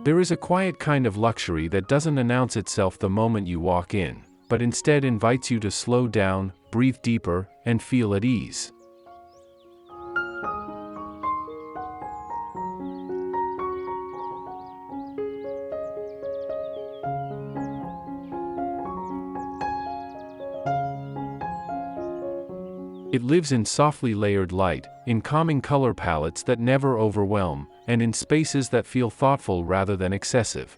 There is a quiet kind of luxury that doesn't announce itself the moment you walk in, but instead invites you to slow down, breathe deeper, and feel at ease. It lives in softly layered light, in calming color palettes that never overwhelm, and in spaces that feel thoughtful rather than excessive.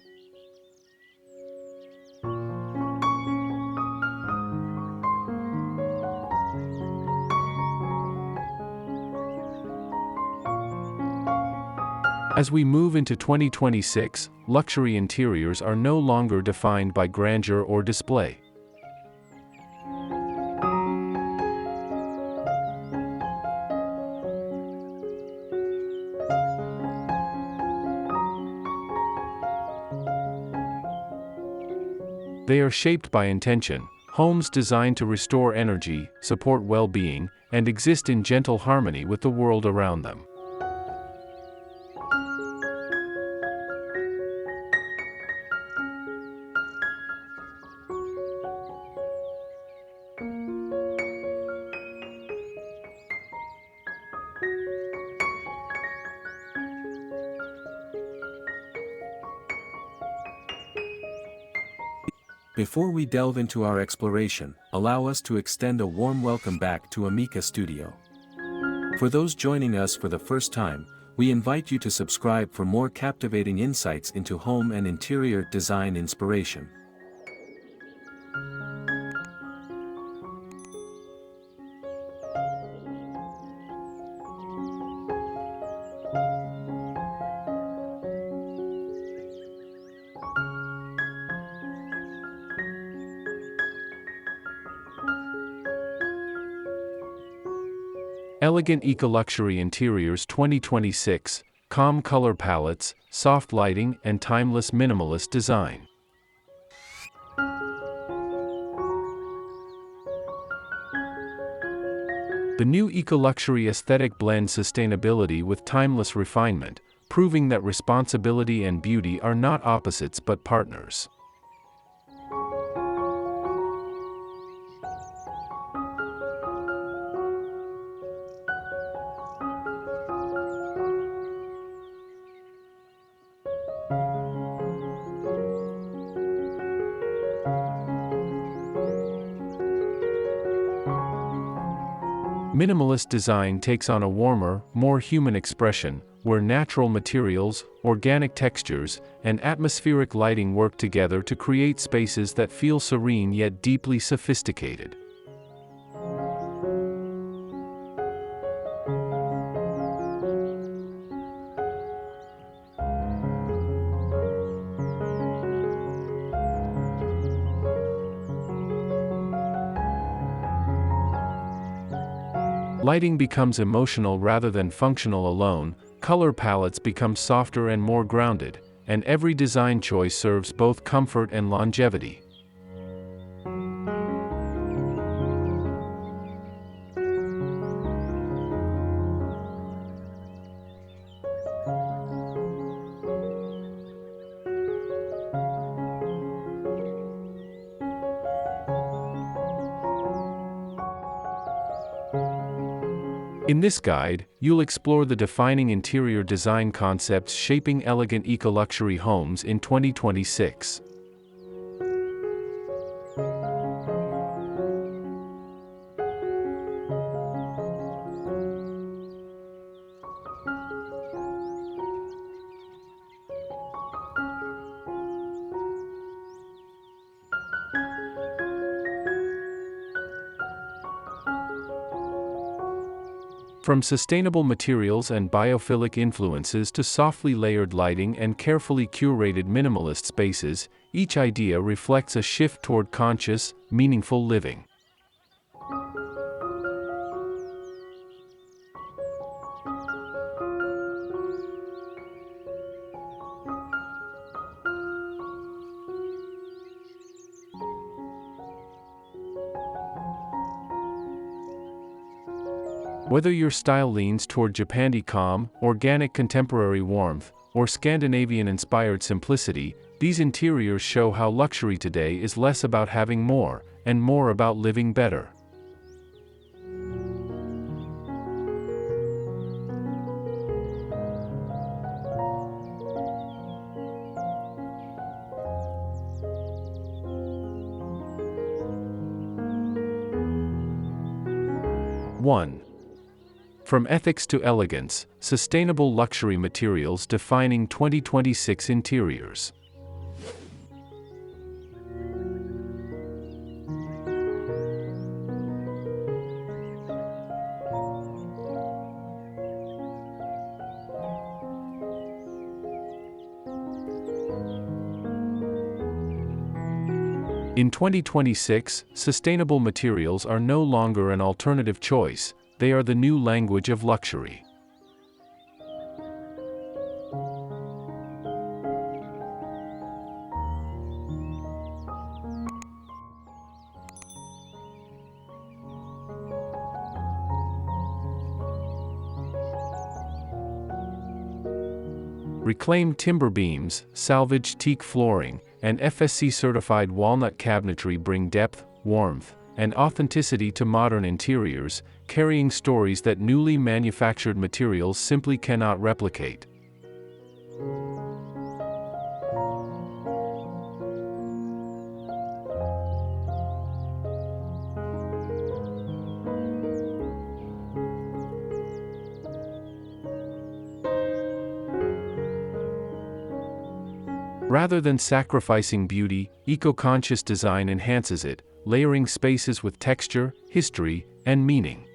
As we move into 2026, luxury interiors are no longer defined by grandeur or display. They are shaped by intention, homes designed to restore energy, support well-being, and exist in gentle harmony with the world around them. Before we delve into our exploration, allow us to extend a warm welcome back to Amica Studio. For those joining us for the first time, we invite you to subscribe for more captivating insights into home and interior design inspiration. Elegant Eco-Luxury Interiors 2026, calm color palettes, soft lighting, and timeless minimalist design. The new eco-luxury aesthetic blends sustainability with timeless refinement, proving that responsibility and beauty are not opposites but partners. Minimalist design takes on a warmer, more human expression, where natural materials, organic textures, and atmospheric lighting work together to create spaces that feel serene yet deeply sophisticated. Lighting becomes emotional rather than functional alone, color palettes become softer and more grounded, and every design choice serves both comfort and longevity. In this guide, you'll explore the defining interior design concepts shaping elegant eco-luxury homes in 2026. From sustainable materials and biophilic influences to softly layered lighting and carefully curated minimalist spaces, each idea reflects a shift toward conscious, meaningful living. Whether your style leans toward Japandi calm, organic contemporary warmth, or Scandinavian-inspired simplicity, these interiors show how luxury today is less about having more, and more about living better. One. From ethics to elegance, sustainable luxury materials defining 2026 interiors. In 2026, sustainable materials are no longer an alternative choice, they are the new language of luxury. Reclaimed timber beams, salvaged teak flooring, and FSC-certified walnut cabinetry bring depth, warmth, and authenticity to modern interiors, carrying stories that newly manufactured materials simply cannot replicate. Rather than sacrificing beauty, eco-conscious design enhances it, layering spaces with texture, history, and meaning.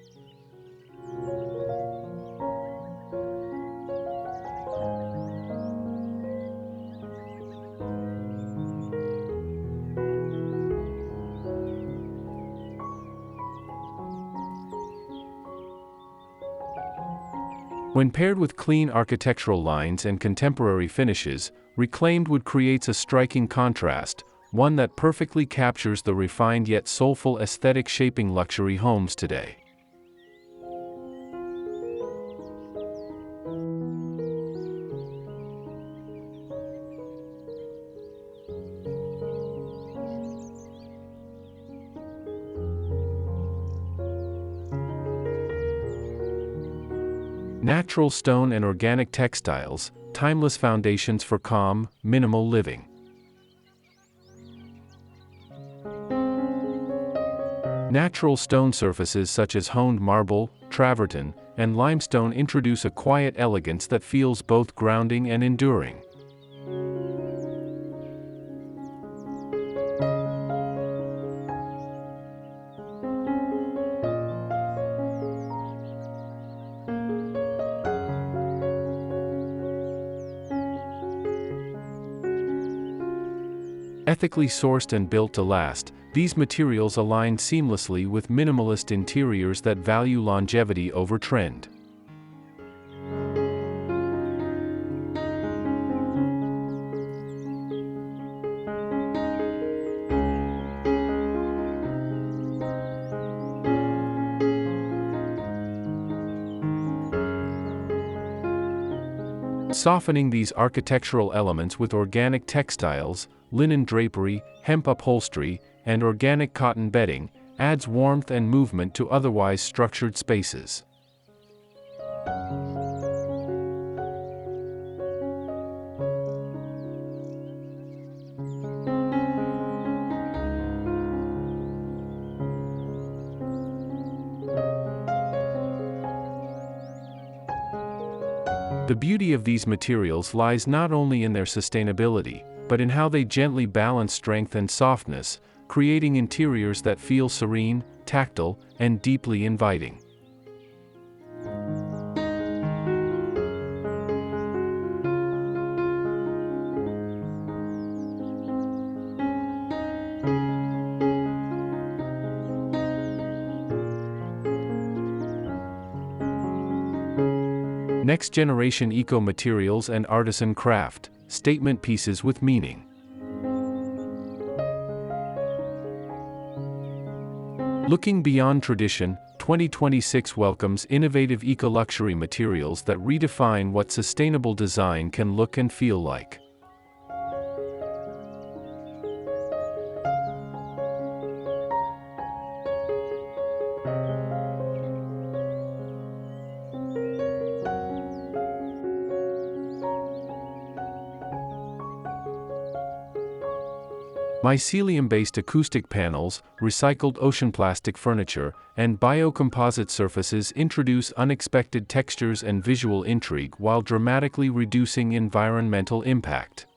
When paired with clean architectural lines and contemporary finishes, reclaimed wood creates a striking contrast, one that perfectly captures the refined yet soulful aesthetic shaping luxury homes today. Natural stone and organic textiles, timeless foundations for calm, minimal living. Natural stone surfaces such as honed marble, travertine, and limestone introduce a quiet elegance that feels both grounding and enduring. Ethically sourced and built to last, these materials align seamlessly with minimalist interiors that value longevity over trend. Softening these architectural elements with organic textiles, linen drapery, hemp upholstery, and organic cotton bedding, adds warmth and movement to otherwise structured spaces. The beauty of these materials lies not only in their sustainability, but in how they gently balance strength and softness, creating interiors that feel serene, tactile, and deeply inviting. Next-generation eco-materials and artisan craft, statement pieces with meaning. Looking beyond tradition, 2026 welcomes innovative eco-luxury materials that redefine what sustainable design can look and feel like. Mycelium-based acoustic panels, recycled ocean plastic furniture, and biocomposite surfaces introduce unexpected textures and visual intrigue while dramatically reducing environmental impact.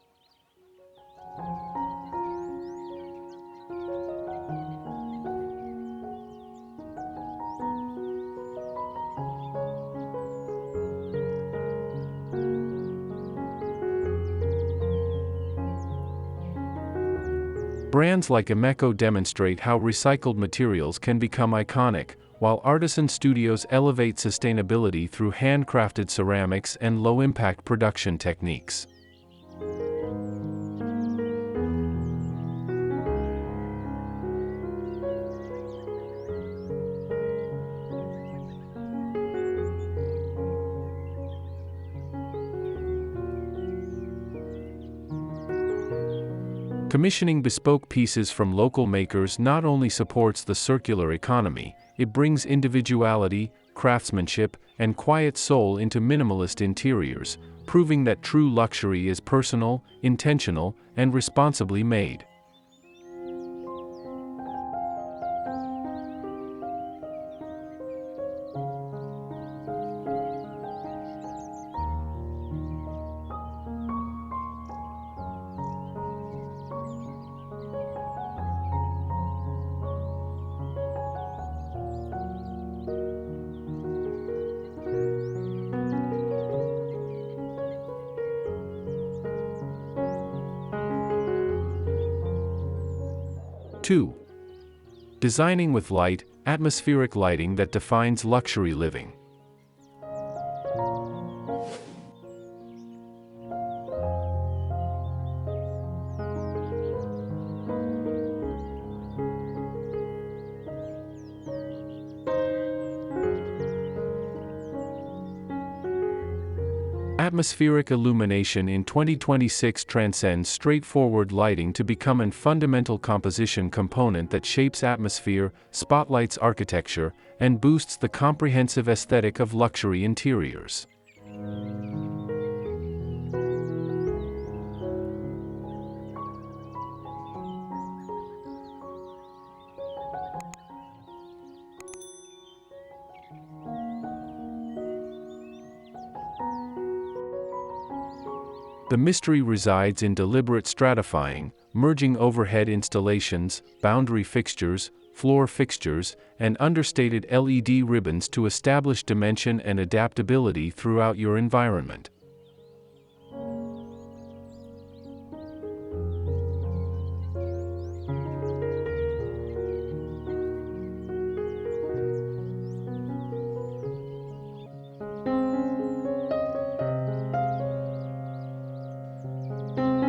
Brands like Imeco demonstrate how recycled materials can become iconic, while artisan studios elevate sustainability through handcrafted ceramics and low-impact production techniques. Commissioning bespoke pieces from local makers not only supports the circular economy, it brings individuality, craftsmanship, and quiet soul into minimalist interiors, proving that true luxury is personal, intentional, and responsibly made. Two, designing with light, atmospheric lighting that defines luxury living. Atmospheric illumination in 2026 transcends straightforward lighting to become a fundamental composition component that shapes atmosphere, spotlights architecture, and boosts the comprehensive aesthetic of luxury interiors. The mystery resides in deliberate stratifying, merging overhead installations, boundary fixtures, floor fixtures, and understated LED ribbons to establish dimension and adaptability throughout your environment.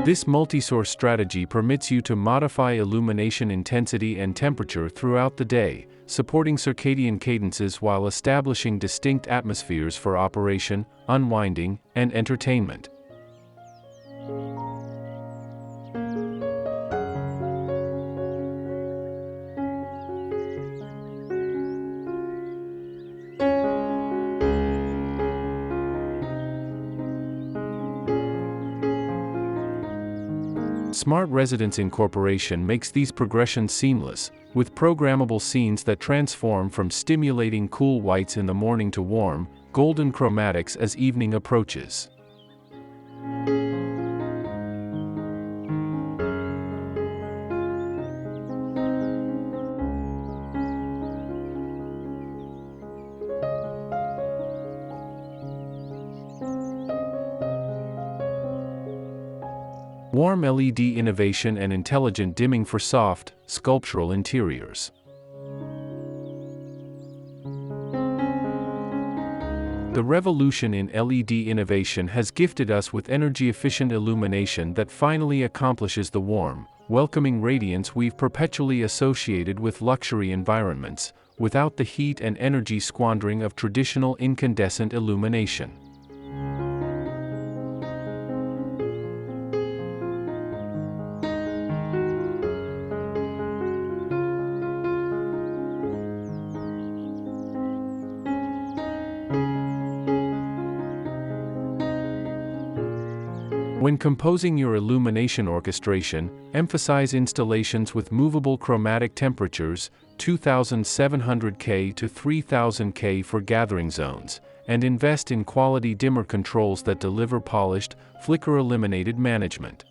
This multi-source strategy permits you to modify illumination intensity and temperature throughout the day, supporting circadian cadences while establishing distinct atmospheres for operation, unwinding, and entertainment. Smart Residence Incorporation makes these progressions seamless, with programmable scenes that transform from stimulating cool whites in the morning to warm, golden chromatics as evening approaches. Warm LED innovation and intelligent dimming for soft, sculptural interiors. The revolution in LED innovation has gifted us with energy-efficient illumination that finally accomplishes the warm, welcoming radiance we've perpetually associated with luxury environments, without the heat and energy squandering of traditional incandescent illumination. When composing your illumination orchestration, emphasize installations with movable chromatic temperatures, 2700 K to 3000 K for gathering zones, and invest in quality dimmer controls that deliver polished, flicker-eliminated management.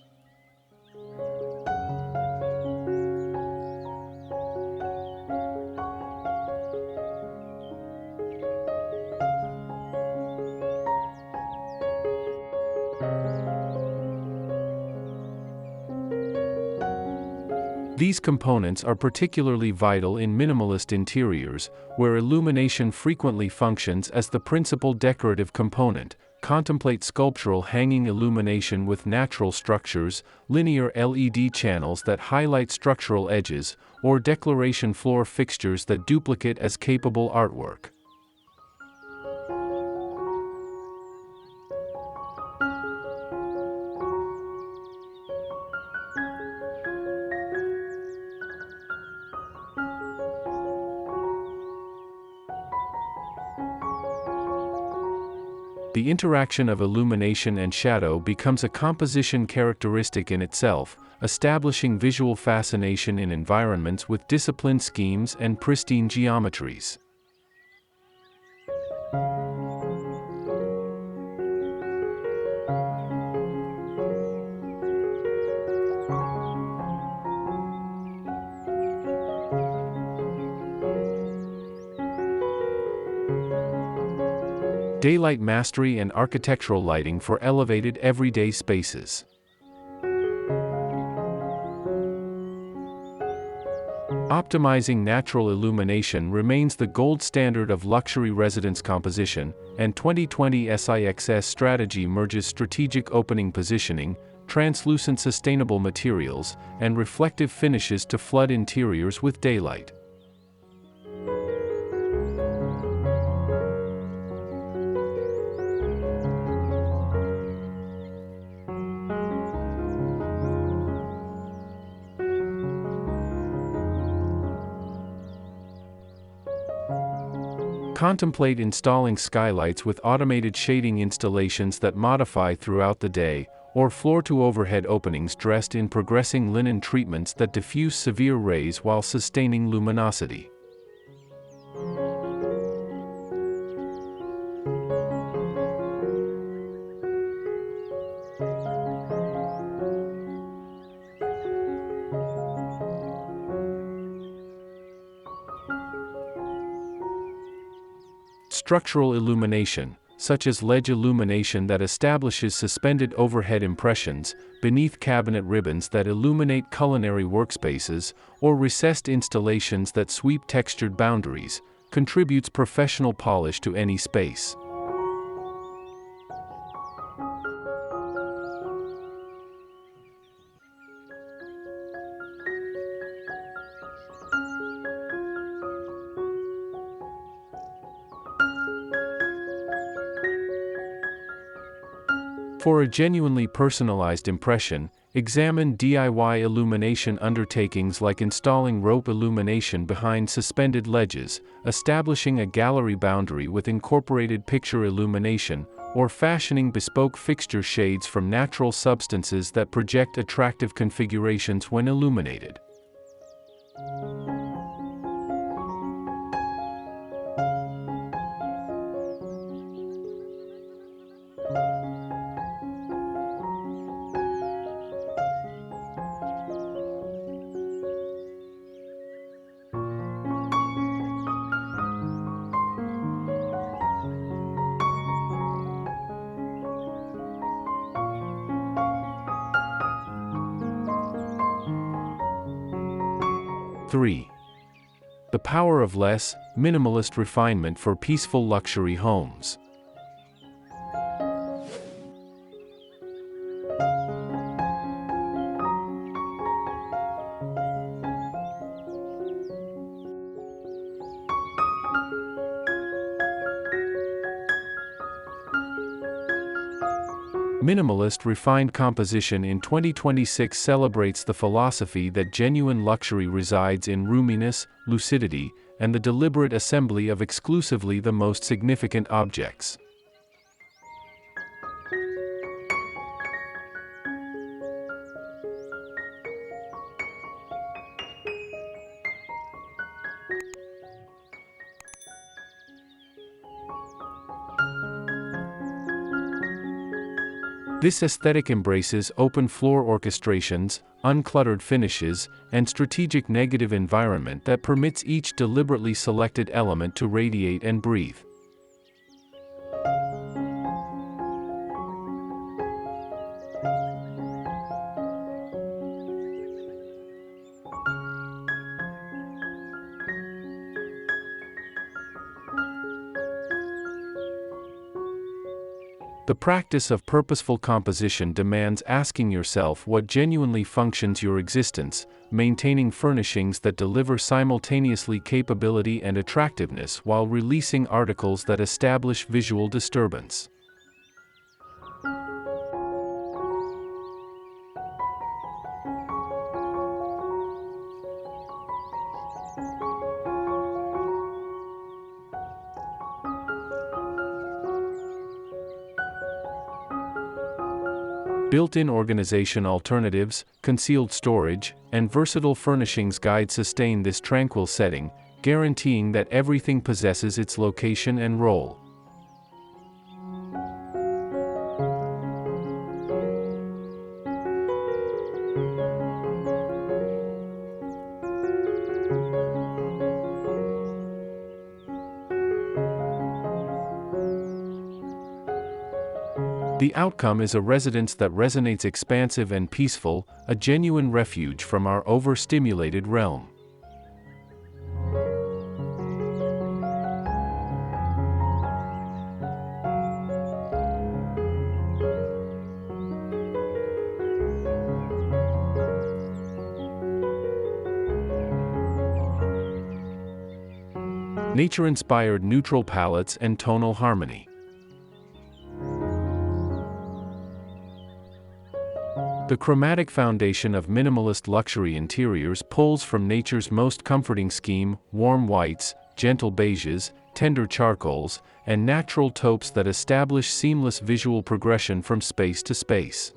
These components are particularly vital in minimalist interiors, where illumination frequently functions as the principal decorative component. Contemplate sculptural hanging illumination with natural structures, linear LED channels that highlight structural edges, or declaration floor fixtures that duplicate as capable artwork. The interaction of illumination and shadow becomes a composition characteristic in itself, establishing visual fascination in environments with disciplined schemes and pristine geometries. Daylight mastery and architectural lighting for elevated everyday spaces. Optimizing natural illumination remains the gold standard of luxury residence composition, and 2020 SIXS strategy merges strategic opening positioning, translucent sustainable materials, and reflective finishes to flood interiors with daylight. Contemplate installing skylights with automated shading installations that modify throughout the day, or floor-to-overhead openings dressed in progressing linen treatments that diffuse severe rays while sustaining luminosity. Structural illumination, such as ledge illumination that establishes suspended overhead impressions, beneath cabinet ribbons that illuminate culinary workspaces, or recessed installations that sweep textured boundaries, contributes professional polish to any space. For a genuinely personalized impression, examine DIY illumination undertakings like installing rope illumination behind suspended ledges, establishing a gallery boundary with incorporated picture illumination, or fashioning bespoke fixture shades from natural substances that project attractive configurations when illuminated. Three. The power of less, minimalist refinement for peaceful luxury homes. Minimalist refined composition in 2026 celebrates the philosophy that genuine luxury resides in roominess, lucidity, and the deliberate assembly of exclusively the most significant objects. This aesthetic embraces open-floor orchestrations, uncluttered finishes, and strategic negative environment that permits each deliberately selected element to radiate and breathe. The practice of purposeful composition demands asking yourself what genuinely functions your existence, maintaining furnishings that deliver simultaneously capability and attractiveness while releasing articles that establish visual disturbance. Built-in organization alternatives, concealed storage, and versatile furnishings guide sustain this tranquil setting, guaranteeing that everything possesses its location and role. The outcome is a residence that resonates expansive and peaceful, a genuine refuge from our overstimulated realm. Nature-inspired neutral palettes and tonal harmony. The chromatic foundation of minimalist luxury interiors pulls from nature's most comforting scheme: warm whites, gentle beiges, tender charcoals, and natural taupes that establish seamless visual progression from space to space.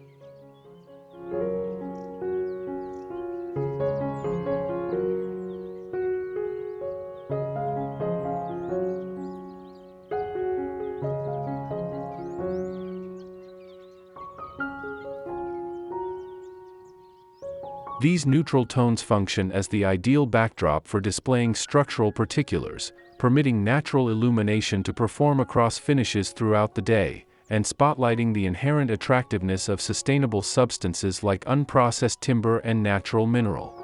These neutral tones function as the ideal backdrop for displaying structural particulars, permitting natural illumination to perform across finishes throughout the day, and spotlighting the inherent attractiveness of sustainable substances like unprocessed timber and natural mineral.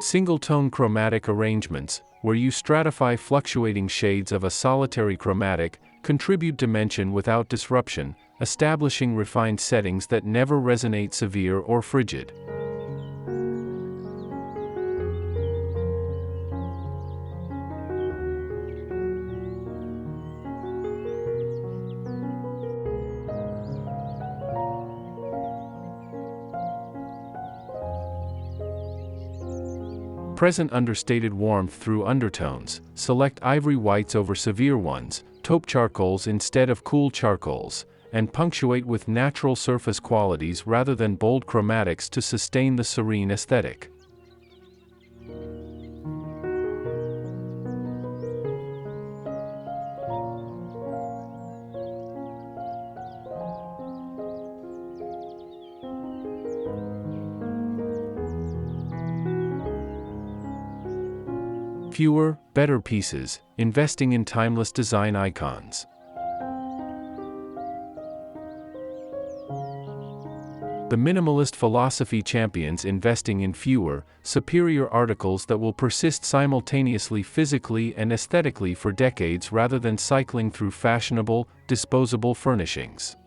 Single-tone chromatic arrangements, where you stratify fluctuating shades of a solitary chromatic, contribute dimension without disruption, establishing refined settings that never resonate severe or frigid. Present understated warmth through undertones, select ivory whites over severe ones, taupe charcoals instead of cool charcoals, and punctuate with natural surface qualities rather than bold chromatics to sustain the serene aesthetic. Fewer, better pieces, investing in timeless design icons. The minimalist philosophy champions investing in fewer, superior articles that will persist simultaneously physically and aesthetically for decades rather than cycling through fashionable, disposable furnishings.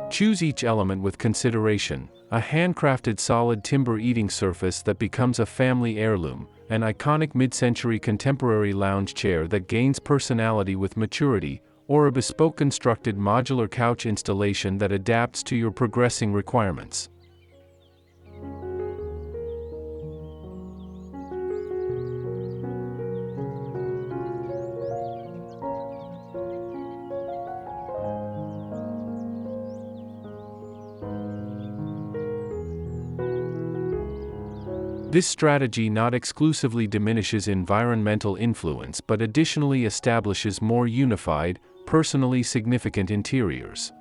Choose each element with consideration: a handcrafted solid timber eating surface that becomes a family heirloom, an iconic mid-century contemporary lounge chair that gains personality with maturity, or a bespoke constructed modular couch installation that adapts to your progressing requirements. This strategy not exclusively diminishes environmental influence but additionally establishes more unified, personally significant interiors.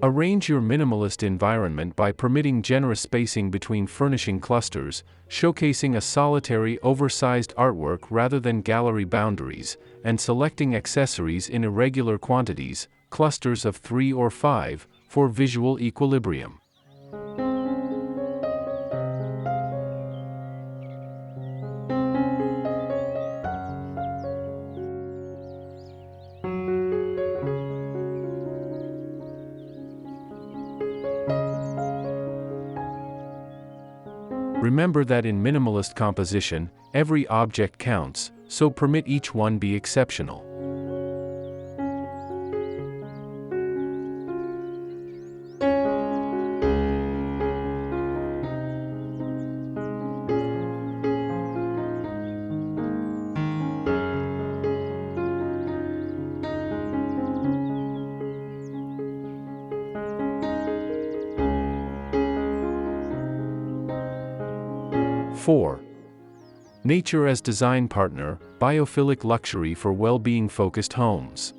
Arrange your minimalist environment by permitting generous spacing between furnishing clusters, showcasing a solitary, oversized artwork rather than gallery boundaries, and selecting accessories in irregular quantities, clusters of 3 or 5, for visual equilibrium. Remember that in minimalist composition, every object counts, so permit each one be exceptional. Four. Nature as design partner, biophilic luxury for well-being focused homes.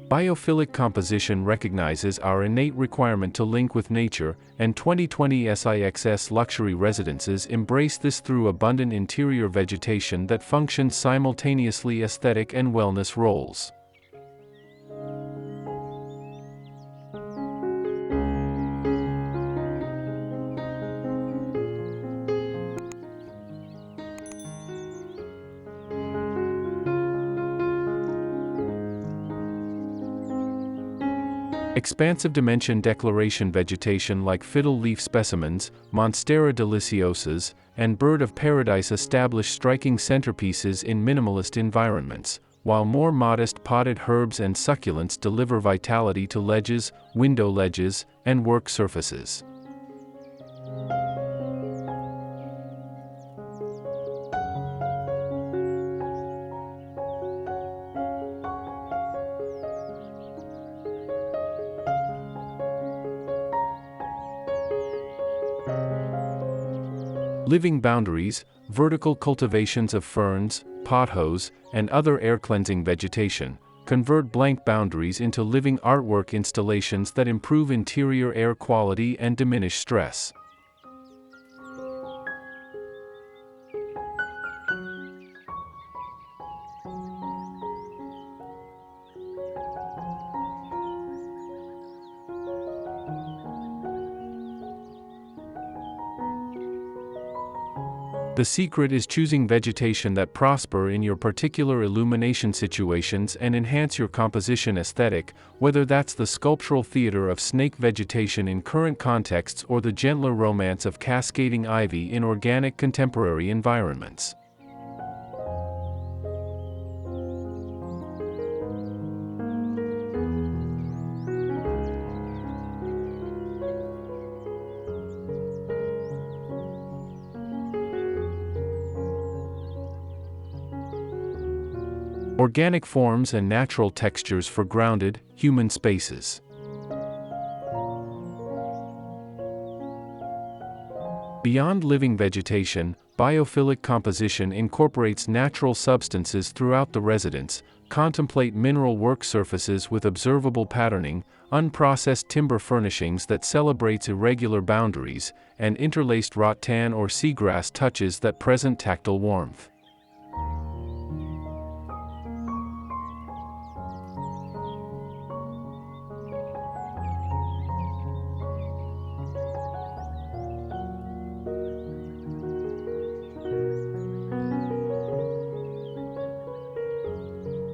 Biophilic composition recognizes our innate requirement to link with nature, and 2020 SIXS luxury residences embrace this through abundant interior vegetation that functions simultaneously aesthetic and wellness roles. Expansive dimension declaration vegetation like fiddle leaf specimens, Monstera deliciosas, and bird of paradise establish striking centerpieces in minimalist environments, while more modest potted herbs and succulents deliver vitality to ledges, window ledges, and work surfaces. Living boundaries, vertical cultivations of ferns, pothos, and other air-cleansing vegetation, convert blank boundaries into living artwork installations that improve interior air quality and diminish stress. The secret is choosing vegetation that prosper in your particular illumination situations and enhance your composition aesthetic, whether that's the sculptural theater of snake vegetation in current contexts or the gentler romance of cascading ivy in organic contemporary environments. Organic forms and natural textures for grounded, human spaces. Beyond living vegetation, biophilic composition incorporates natural substances throughout the residence. Contemplate mineral work surfaces with observable patterning, unprocessed timber furnishings that celebrates irregular boundaries, and interlaced rattan or seagrass touches that present tactile warmth.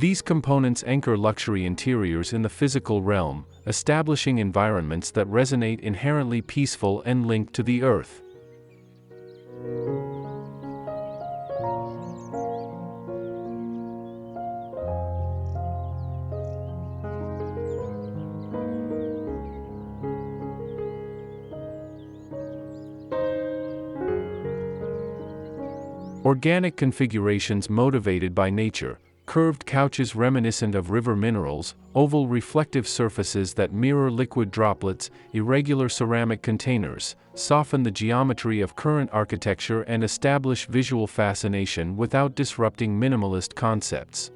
These components anchor luxury interiors in the physical realm, establishing environments that resonate inherently peaceful and linked to the earth. Organic configurations motivated by nature. Curved couches reminiscent of river minerals, oval reflective surfaces that mirror liquid droplets, irregular ceramic containers, soften the geometry of current architecture and establish visual fascination without disrupting minimalist concepts.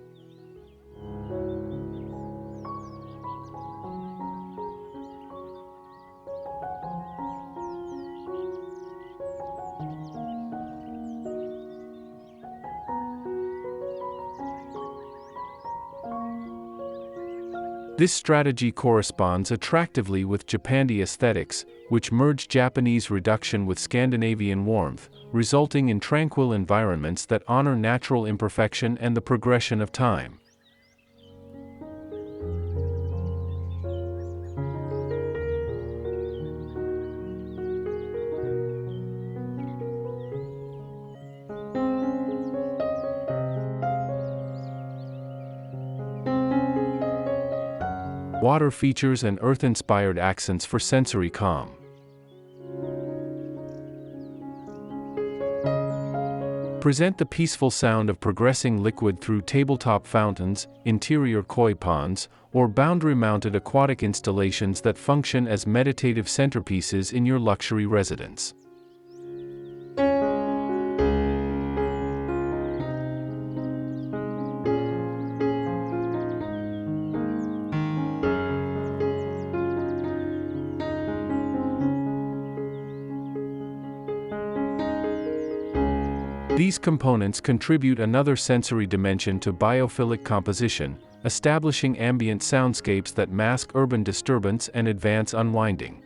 This strategy corresponds attractively with Japandi aesthetics, which merge Japanese reduction with Scandinavian warmth, resulting in tranquil environments that honor natural imperfection and the progression of time. Water features and earth-inspired accents for sensory calm. Present the peaceful sound of progressing liquid through tabletop fountains, interior koi ponds, or boundary-mounted aquatic installations that function as meditative centerpieces in your luxury residence. These components contribute another sensory dimension to biophilic composition, establishing ambient soundscapes that mask urban disturbance and advance unwinding.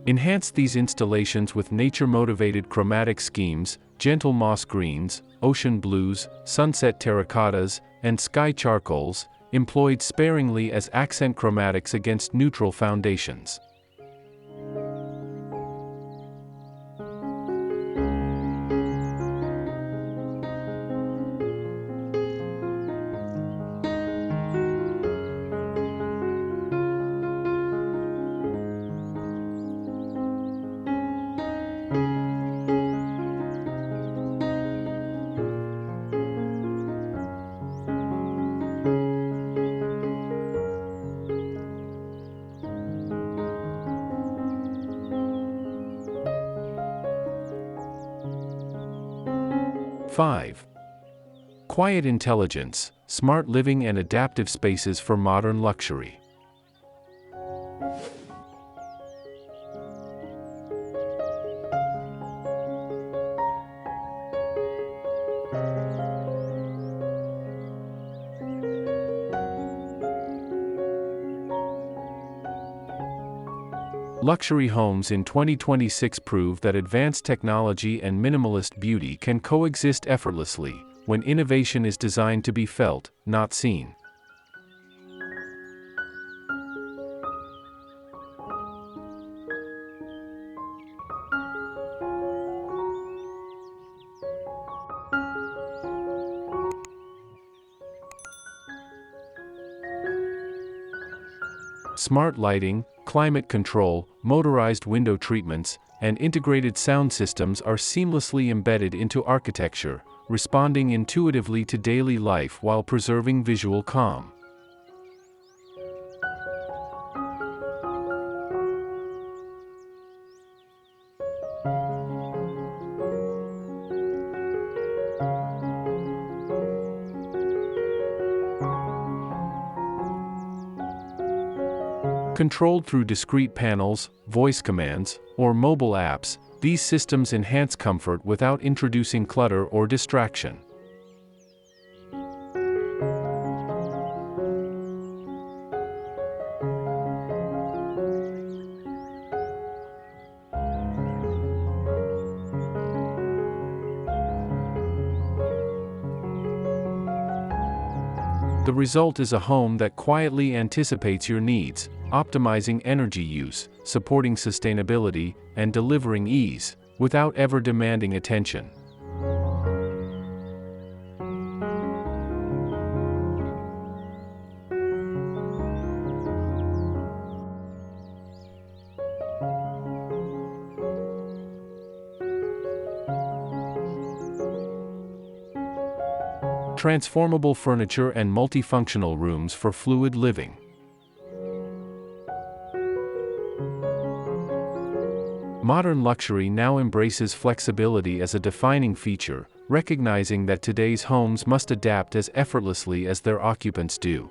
Enhance these installations with nature-motivated chromatic schemes, gentle moss greens, ocean blues, sunset terracottas, and sky charcoals, employed sparingly as accent chromatics against neutral foundations. Five. Quiet intelligence, smart living and adaptive spaces for modern luxury. Luxury homes in 2026 prove that advanced technology and minimalist beauty can coexist effortlessly, when innovation is designed to be felt, not seen. Smart lighting, climate control, motorized window treatments, and integrated sound systems are seamlessly embedded into architecture, responding intuitively to daily life while preserving visual calm. Controlled through discrete panels, voice commands, or mobile apps, these systems enhance comfort without introducing clutter or distraction. The result is a home that quietly anticipates your needs, optimizing energy use, supporting sustainability, and delivering ease, without ever demanding attention. Transformable furniture and multifunctional rooms for fluid living. Modern luxury now embraces flexibility as a defining feature, recognizing that today's homes must adapt as effortlessly as their occupants do.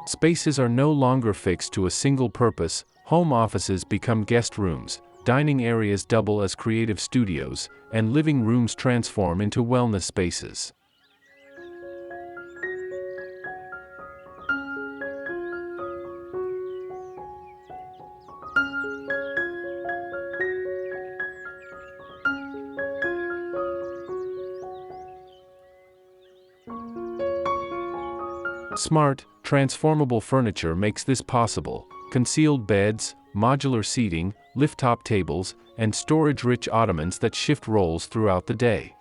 Spaces are no longer fixed to a single purpose. Home offices become guest rooms, dining areas double as creative studios, and living rooms transform into wellness spaces. Smart, transformable furniture makes this possible. Concealed beds, modular seating, lift-top tables, and storage-rich ottomans that shift roles throughout the day.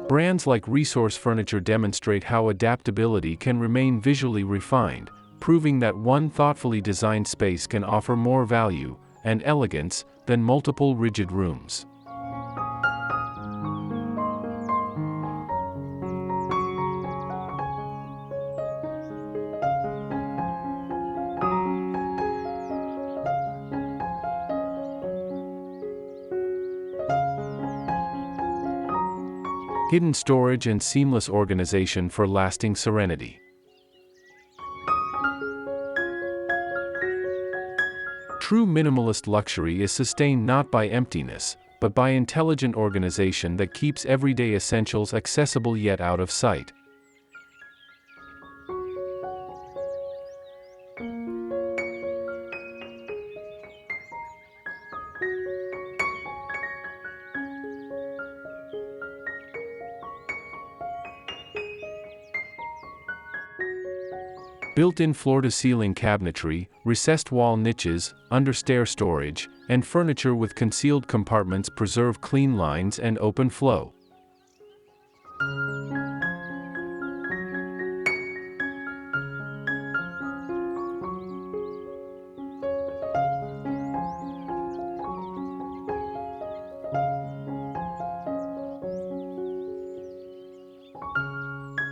Brands like Resource Furniture demonstrate how adaptability can remain visually refined, proving that one thoughtfully designed space can offer more value and elegance than multiple rigid rooms. Hidden storage and seamless organization for lasting serenity. True minimalist luxury is sustained not by emptiness, but by intelligent organization that keeps everyday essentials accessible yet out of sight. Built-in floor-to-ceiling cabinetry, recessed wall niches, under-stair storage, and furniture with concealed compartments preserve clean lines and open flow.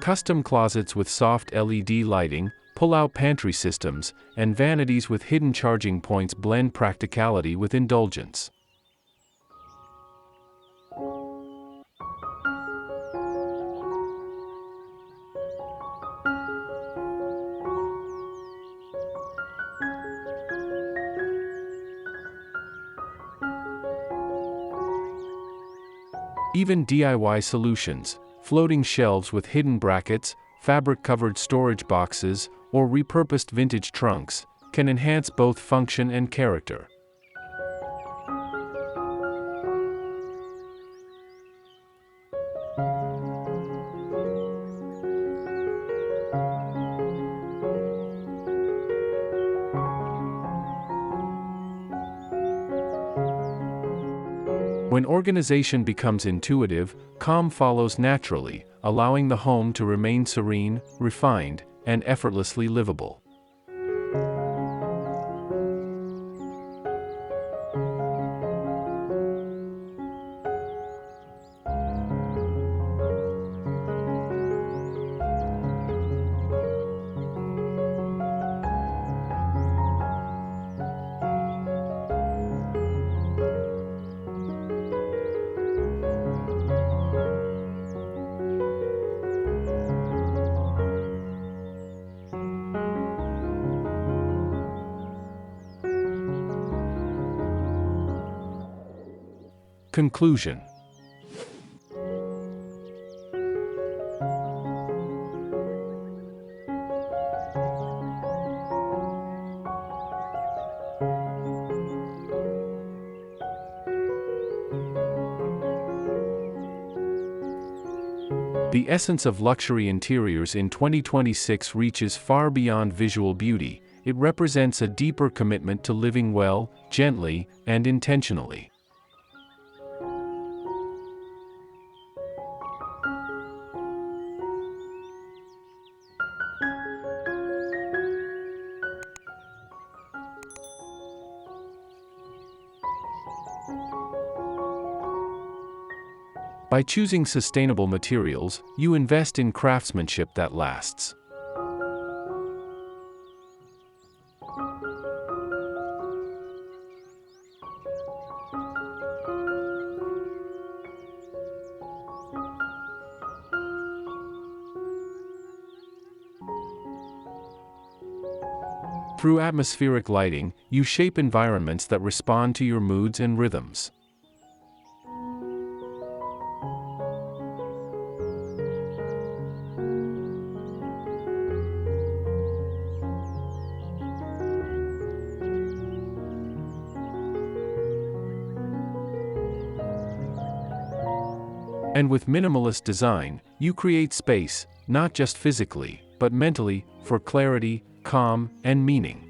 Custom closets with soft LED lighting, pull-out pantry systems, and vanities with hidden charging points blend practicality with indulgence. Even DIY solutions, floating shelves with hidden brackets, fabric-covered storage boxes, or repurposed vintage trunks, can enhance both function and character. When organization becomes intuitive, calm follows naturally, allowing the home to remain serene, refined, and effortlessly livable. Conclusion. The essence of luxury interiors in 2026 reaches far beyond visual beauty. It represents a deeper commitment to living well, gently, and intentionally. By choosing sustainable materials, you invest in craftsmanship that lasts. Through atmospheric lighting, you shape environments that respond to your moods and rhythms. And with minimalist design, you create space, not just physically, but mentally, for clarity, calm, and meaning.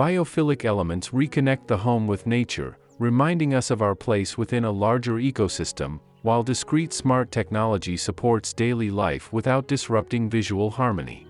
Biophilic elements reconnect the home with nature, reminding us of our place within a larger ecosystem, while discrete smart technology supports daily life without disrupting visual harmony.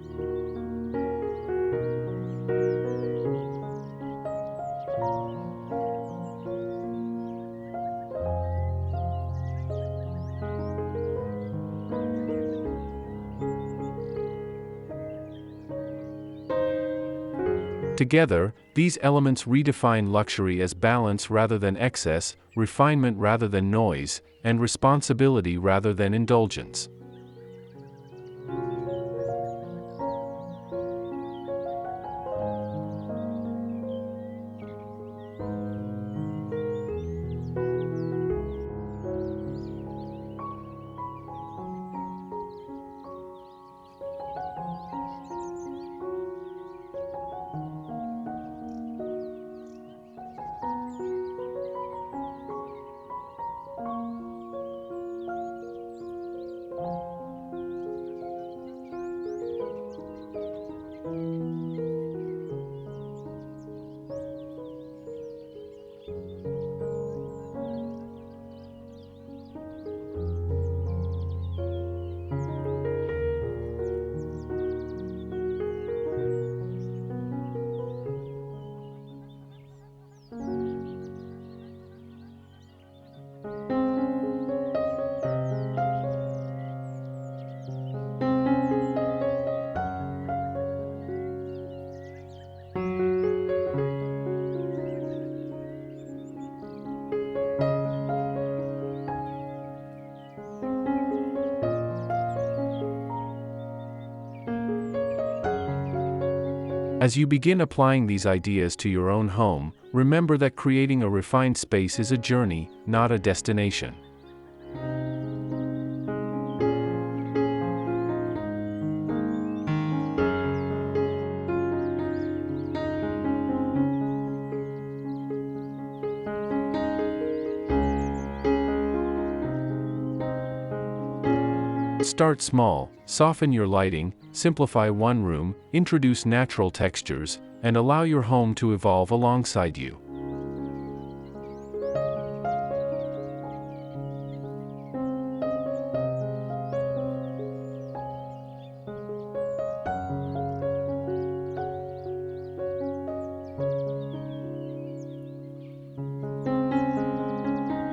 Together, these elements redefine luxury as balance rather than excess, refinement rather than noise, and responsibility rather than indulgence. As you begin applying these ideas to your own home, remember that creating a refined space is a journey, not a destination. Start small, soften your lighting, simplify one room, introduce natural textures, and allow your home to evolve alongside you.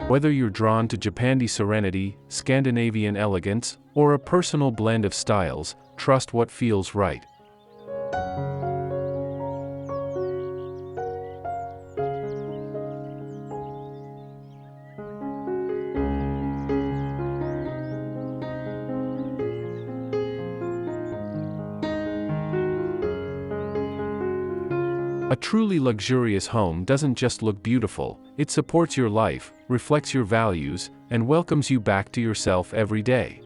Whether you're drawn to Japandi serenity, Scandinavian elegance, or a personal blend of styles, trust what feels right. A truly luxurious home doesn't just look beautiful, it supports your life, reflects your values, and welcomes you back to yourself every day.